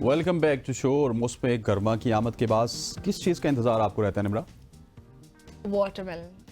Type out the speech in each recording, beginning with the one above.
Welcome back to show. और मौसम गर्मा की आमद के बाद किस चीज़ का इंतजार आपको रहता है निम्रा?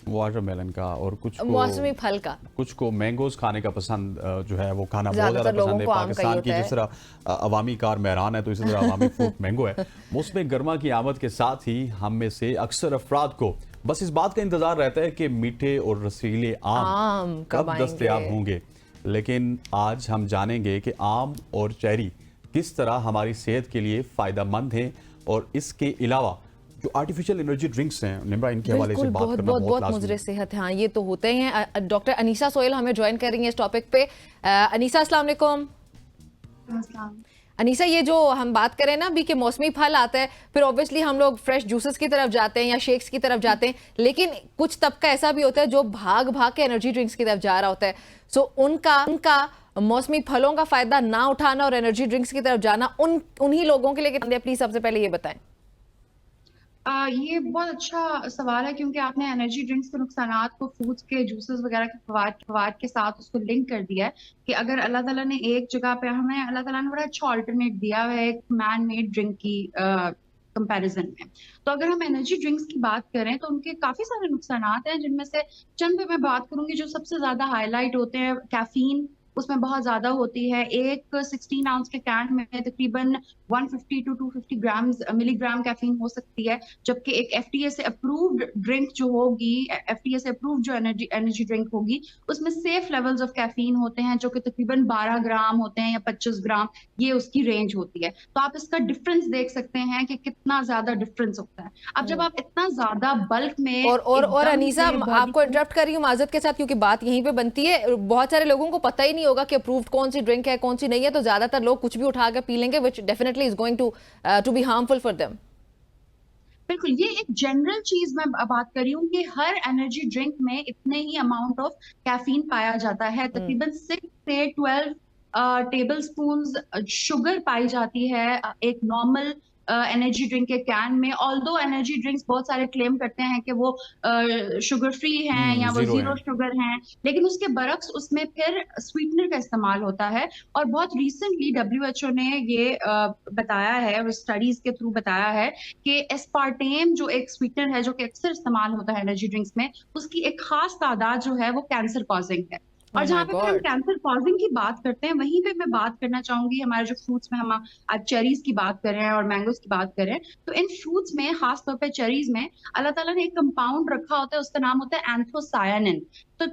वाटरमेलन का, और कुछ को मौसमी फल का, कुछ को मैंगोज खाने का पसंद जो है वो खाना बहुत ज्यादातर ज़्यादा पसंद है। लोगों को आम का ही पाकिस्तान की होता है। जिस तरह अवामी कार मेहरान है, तो इसी तरह अवामी फ्रूट मैंगो है। मौसम गर्मा की आमद के साथ ही हम में से अक्सर अफराद को बस इस बात का इंतजार रहता है कि मीठे और रसीले आम कब दस्तयाब होंगे। लेकिन आज हम जानेंगे कि आम और चेरी किस तरह हमारी सेहत के लिए फ़ायदेमंद हैं, और इसके अलावा जो आर्टिफिशियल एनर्जी ड्रिंक्स हैं निम्रा, इनके हवाले से बात करना बहुत लाज़मी मुजरे सेहत है। हाँ, ये तो होते ही हैं। डॉक्टर अनीसा सोहेल हमें ज्वाइन कर रही हैं इस टॉपिक पे। अनीसा, अस्सलाम वालेकुम। अनीसा, ये जो हम बात करें ना अभी कि मौसमी फल आता है, फिर ऑब्वियसली हम लोग फ्रेश जूसेस की तरफ जाते हैं या शेक्स की तरफ जाते हैं, लेकिन कुछ तबका ऐसा भी होता है जो भाग भाग के एनर्जी ड्रिंक्स की तरफ जा रहा होता है। सो उनका मौसमी फलों का फायदा ना उठाना और एनर्जी ड्रिंक्स की तरफ जाना उन्हीं लोगों के लिए प्लीज सबसे पहले ये बताएं। ये बहुत अच्छा सवाल है, क्योंकि आपने एनर्जी ड्रिंक्स के नुकसानात को फ्रूट्स के जूसेस वगैरह के फवाद के साथ उसको लिंक कर दिया है कि अगर अल्लाह ताला ने एक जगह पे हमें अल्लाह ताला ने बड़ा अच्छा ऑल्टरनेट दिया है एक मैन मेड ड्रिंक की कंपैरिजन में। तो अगर हम एनर्जी ड्रिंक्स की बात करें तो उनके काफी सारे नुकसानात हैं, जिनमें से चंद पे मैं बात करूंगी। जो सबसे ज्यादा हाईलाइट होते हैं, कैफीन उसमें बहुत ज्यादा होती है। एक 16 आउंस के कैन में तकरीबन 150 टू 250 ग्राम्स मिलीग्राम कैफीन हो सकती है, जबकि एक एफडीए से अप्रूव्ड ड्रिंक जो होगी, एफडीए से अप्रूव्ड जो एनर्जी ड्रिंक होगी, उसमें सेफ लेवल्स ऑफ कैफीन होते हैं जो कि तकरीबन 12 ग्राम होते हैं या 25 ग्राम, ये उसकी रेंज होती है। तो आप इसका डिफरेंस देख सकते हैं कि कितना ज्यादा डिफरेंस होता है। अब जब आप इतना ज्यादा बल्क में और अनीसा, आपको इंटरप्ट कर रही हूँ माजरत के साथ, क्योंकि बात यहीं पे बनती है। बहुत सारे लोगों को पता ही नहीं होगा कि अप्रूव्ड कौन सी ड्रिंक है कौन सी नहीं है, तो ज्यादातर लोग कुछ भी उठा कर पी लेंगे, which definitely is going to be harmful for them. बिल्कुल, ये एक जनरल चीज मैं बात कर रही हूँ कि हर एनर्जी ड्रिंक में इतने ही अमाउंट ऑफ कैफीन पाया जाता है। तकरीबन 6 से 12 टेबल स्पून शुगर पाई जाती है एक नॉर्मल एनर्जी ड्रिंक के कैन में। ऑल्दो एनर्जी ड्रिंक्स बहुत सारे क्लेम करते हैं कि वो शुगर फ्री हैं या वो जीरो शुगर हैं, लेकिन उसके बरक्स उसमें फिर स्वीटनर का इस्तेमाल होता है। और बहुत रिसेंटली डब्ल्यूएचओ ने ये बताया है, स्टडीज के थ्रू बताया है कि एस्पार्टेम जो एक स्वीटनर है जो कि अक्सर इस्तेमाल होता है एनर्जी ड्रिंक्स में, उसकी एक खास तादाद जो है वो कैंसर कॉजिंग है। और जहाँ पे फिर हम कैंसर कॉजिंग की बात करते हैं, वहीं पे मैं बात करना चाहूंगी हमारे जो फ्रूट्स में हम आज चेरीज की बात कर रहे हैं और मैंगोज की बात कर रहे हैं, तो इन फ्रूट्स में खासतौर पे चेरीज में अल्लाह ताला ने एक कंपाउंड रखा होता है, उसका नाम होता है एंथोसायानिन। तो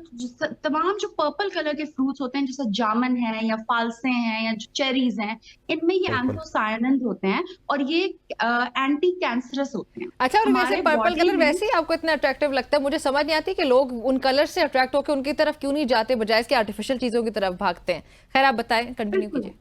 तमाम जो पर्पल कलर के फ्रूट्स होते हैं जैसे जामुन है या फालसे हैं या चेरीज हैं, इनमें ये एंथोसायानिन होते हैं और ये एंटी कैंसरस होते हैं। अच्छा, और वैसे पर्पल कलर वैसे ही आपको इतना अट्रैक्टिव लगता है? मुझे समझ नहीं आती कि लोग उन कलर से अट्रैक्ट होकर उनकी तरफ क्यों नहीं जाते, बजाय इसके आर्टिफिशियल चीजों की तरफ भागते हैं। खैर, आप बताएं, कंटिन्यू कीजिए।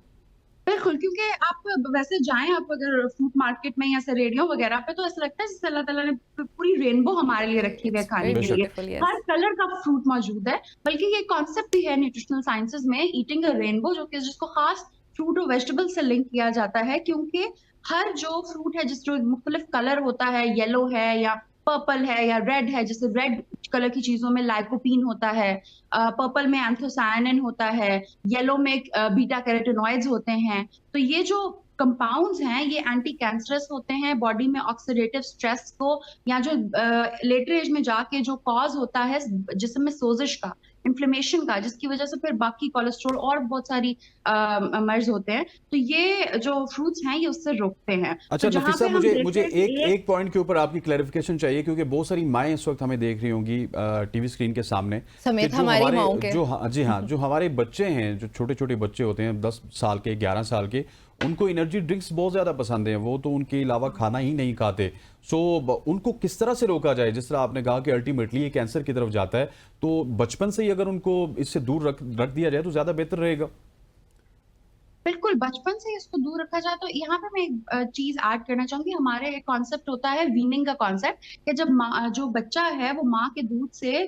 बिल्कुल, क्योंकि आप वैसे जाएं आप अगर फ्रूट मार्केट में या रेडियो वगैरह पे, तो ऐसा लगता है जैसे अल्लाह ताला ने पूरी रेनबो हमारे लिए रखी हुई है खाने के लिए। हर कलर का फ्रूट मौजूद है, बल्कि ये कॉन्सेप्ट भी है न्यूट्रिशनल साइंसेज में, ईटिंग अ रेनबो, जो कि जिसको खास फ्रूट और वेजिटेबल से लिंक किया जाता है। क्योंकि हर जो फ्रूट है जिस जो मुख्तलिफ कलर होता है, येलो है या पर्पल है या रेड है, जैसे रेड कलर की चीजों में लाइकोपीन होता है, पर्पल में एंथोसायानिन होता है, येलो में बीटा कैरोटीनॉइड्स होते हैं। तो ये जो कंपाउंड्स हैं ये एंटी कैंसरस होते हैं, बॉडी में ऑक्सीडेटिव स्ट्रेस को या जो लेटर एज में जाके जो कॉज होता है जिस्म में सोजिश का, इन्फ्लेमेशन का, जिसकी वजह से फिर बाकी कोलेस्ट्रॉल और बहुत सारी मर्ज होते हैं, तो ये जो फ्रूट्स हैं ये उससे रोकते हैं। अच्छा तो नफीसा, मुझे एक पॉइंट के ऊपर आपकी क्लैरिफिकेशन चाहिए, क्योंकि बहुत सारी माएँ इस वक्त हमें देख रही होंगी टीवी स्क्रीन के सामने, समेत हमारी माओं के। जी हाँ, जो हमारे बच्चे हैं, जो छोटे छोटे बच्चे होते हैं 10 साल के 11 साल के, उनको एनर्जी ड्रिंक्स बहुत ज़्यादा पसंद है, वो तो उनके अलावा खाना ही नहीं खाते। सो उनको किस तरह से रोका जाए? जिस तरह आपने कहा कि अल्टीमेटली ये कैंसर की तरफ जाता है, तो बचपन से ही अगर उनको इससे दूर रख दिया जाए तो ज़्यादा बेहतर रहेगा। बिल्कुल, बचपन से इसको दूर रखा जाए। तो यहाँ पे मैं एक चीज ऐड करना चाहूंगी। हमारे एक कॉन्सेप्ट होता है वीनिंग का कॉन्सेप्ट, कि जब जो बच्चा है वो माँ के दूध से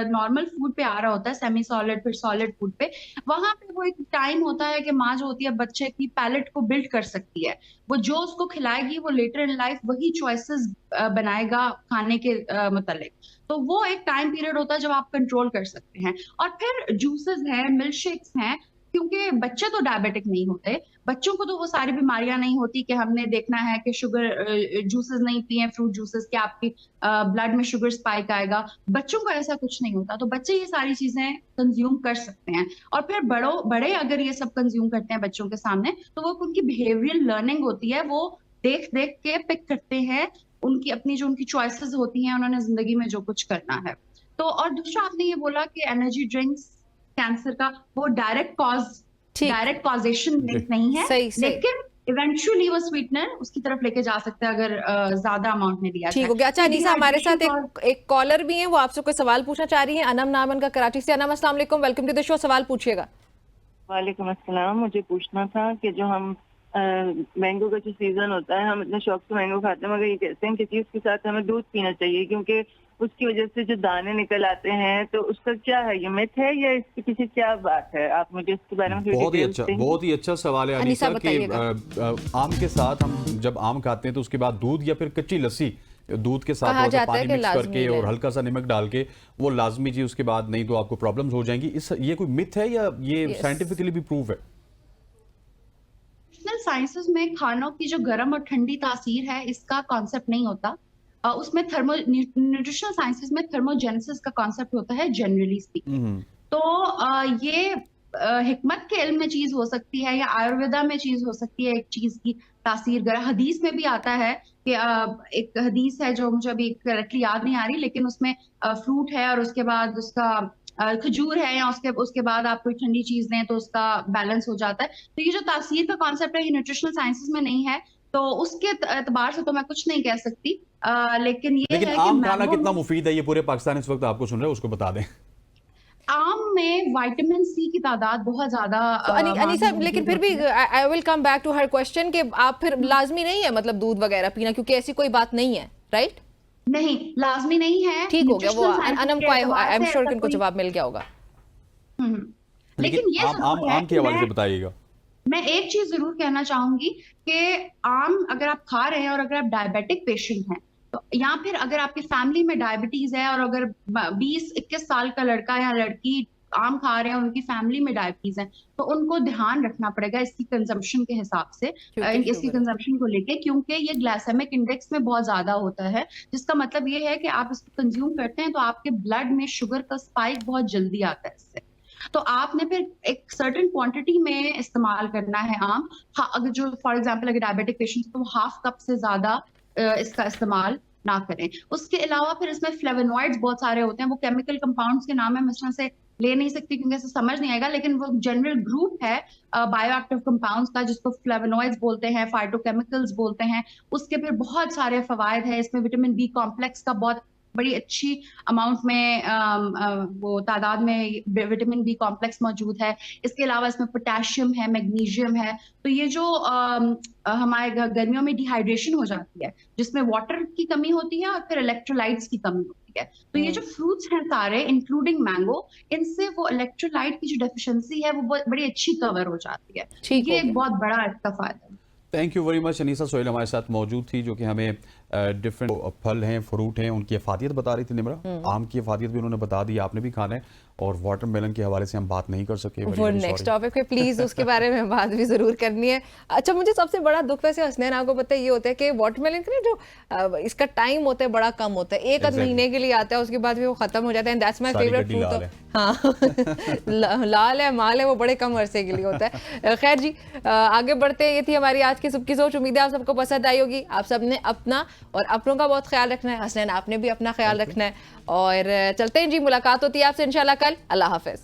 नॉर्मल फूड पे आ रहा होता है, सेमी सॉलिड फिर सॉलिड फूड पे, वहां पे वो एक टाइम होता है कि माँ जो होती है बच्चे की पैलेट को बिल्ड कर सकती है। वो जो उसको खिलाएगी वो लेटर इन लाइफ वही चॉइसेस बनाएगा खाने के मुतालिक। तो वो एक टाइम पीरियड होता है जब आप कंट्रोल कर सकते हैं। और फिर जूसेस हैं, मिल्क शेक्स हैं, क्योंकि बच्चे तो डायबिटिक नहीं होते, बच्चों को तो वो सारी बीमारियां नहीं होती कि हमने देखना है कि शुगर जूसेस नहीं पिए, फ्रूट जूसेस के आपकी ब्लड में शुगर स्पाइक आएगा। बच्चों को ऐसा कुछ नहीं होता, तो बच्चे ये सारी चीजें कंज्यूम कर सकते हैं। और फिर बड़े अगर ये सब कंज्यूम करते हैं बच्चों के सामने, तो वो उनकी बिहेवियरल लर्निंग होती है, वो देख देख के पिक करते हैं उनकी अपनी जो उनकी चॉइसेस होती हैं, उन्होंने जिंदगी में जो कुछ करना है। तो और दूसरा आपने ये बोला कि एनर्जी ड्रिंक्स कैंसर का वो डायरेक्ट कॉजेशन लिंक नहीं है, लेकिन इवेंचुअली वो स्वीटनर उसकी तरफ लेके जा सकते हैं अगर ज्यादा अमाउंट में दिया जाए। ठीक हो गया। अच्छा अनीसा, हमारे साथ एक कॉलर भी है, वो आपसे कोई सवाल पूछना चाह रही है। अनम नाम उनका, कराची से। अनम, अस्सलाम वालेकुम, वेलकम टू द शो, सवाल पूछिएगा। वालेकुम अस्सलाम। मुझे पूछना था कि जो हम मैंगो का जो सीजन होता है, हम इतना शौक से मैंगो खाते हैं, मगर ये कहते हैं कि चीज के साथ हमें दूध पीना चाहिए क्योंकि उसकी वजह से जो दाने निकल आते हैं, तो उसका क्या है, ये मिथ है या इसके पीछे क्या बात है? आप मुझे इसके बारे में बहुत ही अच्छा सवाल है अनीसा कि आम के साथ हम जब आम खाते हैं तो उसके बाद दूध या फिर कच्ची लस्सी दूध के साथ पानी मिक्स करके और हल्का सा नमक डाल के वो लाजमी जी, उसके बाद नहीं तो आपको प्रॉब्लम्स हो जाएंगी। ये कोई मिथ है या ये साइंटिफिकली भी प्रूव है? साइंसेस में खानों की जो गर्म और ठंडी तासीर है, इसका कॉन्सेप्ट नहीं होता। उसमें न्यूट्रिशनल साइंसेस में थर्मोजेनेसिस का कॉन्सेप्ट होता है जनरली स्पीकिंग। तो ये हिकमत के इल्म में चीज हो सकती है या आयुर्वेदा में चीज हो सकती है, एक चीज की तासीर गर्म। हदीस में भी आता है कि एक हदीस है जो मुझे अभी करेक्टली याद नहीं आ रही, लेकिन उसमें फ्रूट है और उसके बाद उसका खजूर है या उसके बाद आप कोई ठंडी चीज लें तो उसका बैलेंस हो जाता है। तो ये जो तासीर का कॉन्सेप्ट है, ये न्यूट्रिशनल साइंसेस में नहीं है, तो उसके एतबार से तो मैं कुछ नहीं कह सकती। लेकिन आम खाना कितना मुफीद है, ये पूरे पाकिस्तान इस वक्त आपको सुन रहे हैं, उसको बता दें। आम में विटामिन सी की तादाद बहुत ज्यादा। अनीसा, लेकिन फिर भी I will come back to her question कि आप फिर लाजमी नहीं है मतलब दूध वगैरह पीना, क्योंकि ऐसी कोई बात नहीं है, राइट? नहीं, लाजमी नहीं है। ठीक हो गया, वो अनम को आई एम श्योर कि इनको जवाब मिल गया होगा। लेकिन ये आम के हवाले से बताइएगा। मैं एक चीज जरूर कहना चाहूंगी कि आम अगर आप खा रहे हैं और अगर आप डायबिटिक पेशेंट हैं, तो या फिर अगर आपकी फैमिली में डायबिटीज है और अगर 20-21 साल का लड़का या लड़की आम खा रहे हैं और उनकी फैमिली में डायबिटीज है, तो उनको ध्यान रखना पड़ेगा इसकी कंजम्पशन के हिसाब से, इसकी कंजम्पशन को लेके, क्योंकि ये ग्लाइसेमिक इंडेक्स में बहुत ज्यादा होता है, जिसका मतलब ये है कि आप इसको कंज्यूम करते हैं तो आपके ब्लड में शुगर का स्पाइक बहुत जल्दी आता है इससे। तो आपने फिर एक सर्टेन क्वांटिटी में इस्तेमाल करना है आम। अगर जो फॉर एग्जांपल अगर डायबिटिक पेशेंट तो हाफ कप से ज्यादा इसका इस्तेमाल ना करें। उसके अलावा फिर इसमें फ्लेवोनॉइड्स बहुत सारे होते हैं, वो केमिकल कंपाउंड्स के नाम है, मैं इस तरह से ले नहीं सकती क्योंकि ऐसे समझ नहीं आएगा, लेकिन वो जनरल ग्रुप है बायोएक्टिव कंपाउंड्स का, जिसको फ्लेवोनॉइड्स बोलते हैं, फाइटोकेमिकल्स बोलते हैं। उसके फिर बहुत सारे फवायद है, इसमें विटामिन बी कॉम्प्लेक्स का बहुत बड़ी अच्छी अमाउंट में वो तादाद में विटामिन बी कॉम्प्लेक्स मौजूद है। इसके अलावा इसमें पोटेशियम है, मैग्नीशियम है। तो ये जो हमारे गर्मियों में डिहाइड्रेशन हो जाती है, जिसमें वाटर की कमी होती है और फिर इलेक्ट्रोलाइट्स की कमी होती है, तो ये जो फ्रूट्स हैं सारे इंक्लूडिंग मैंगो, इनसे वो इलेक्ट्रोलाइट की जो डेफिशिएंसी है वो बड़ी अच्छी कवर हो जाती है। ये एक बहुत बड़ा इसका फायदा है। Thank you very much. Anisa Sohail हमारे साथ मौजूद थी, जो कि हमें डिफरेंट फल हैं, फ्रूट हैं, उनकी अफादियत बता रही थी। निमरा, आम की अफादियत भी उन्होंने बता दी, आपने भी खाना है, और वाटरमेलन के हवाले से हम बात नहीं कर सके। वो नेक्स्ट टॉपिक पे प्लीज उसके बारे में बात भी जरूर करनी है। अच्छा, मुझे सबसे बड़ा दुख वैसे हसनैन आपको पता है ये होता है कि वाटरमेलन का जो इसका टाइम होता है बड़ा कम होता है, एक आध महीने के लिए आता है, उसके बाद भी वो खत्म हो जाता है। That's my favourite fruit. हाँ लाल है, माल है, वो बड़े कम अरसे के लिए होता है। खैर जी, आगे बढ़ते हैं। ये थी हमारी आज की सबकी सोच। उम्मीद है आप सबको पसंद आई होगी। आप सबने अपना और अपनों का बहुत ख्याल रखना है। हसनैन, आपने भी अपना ख्याल रखना है, और चलते हैं जी, मुलाकात होती है आपसे इंशाल्लाह कल। अल्लाह हाफिज।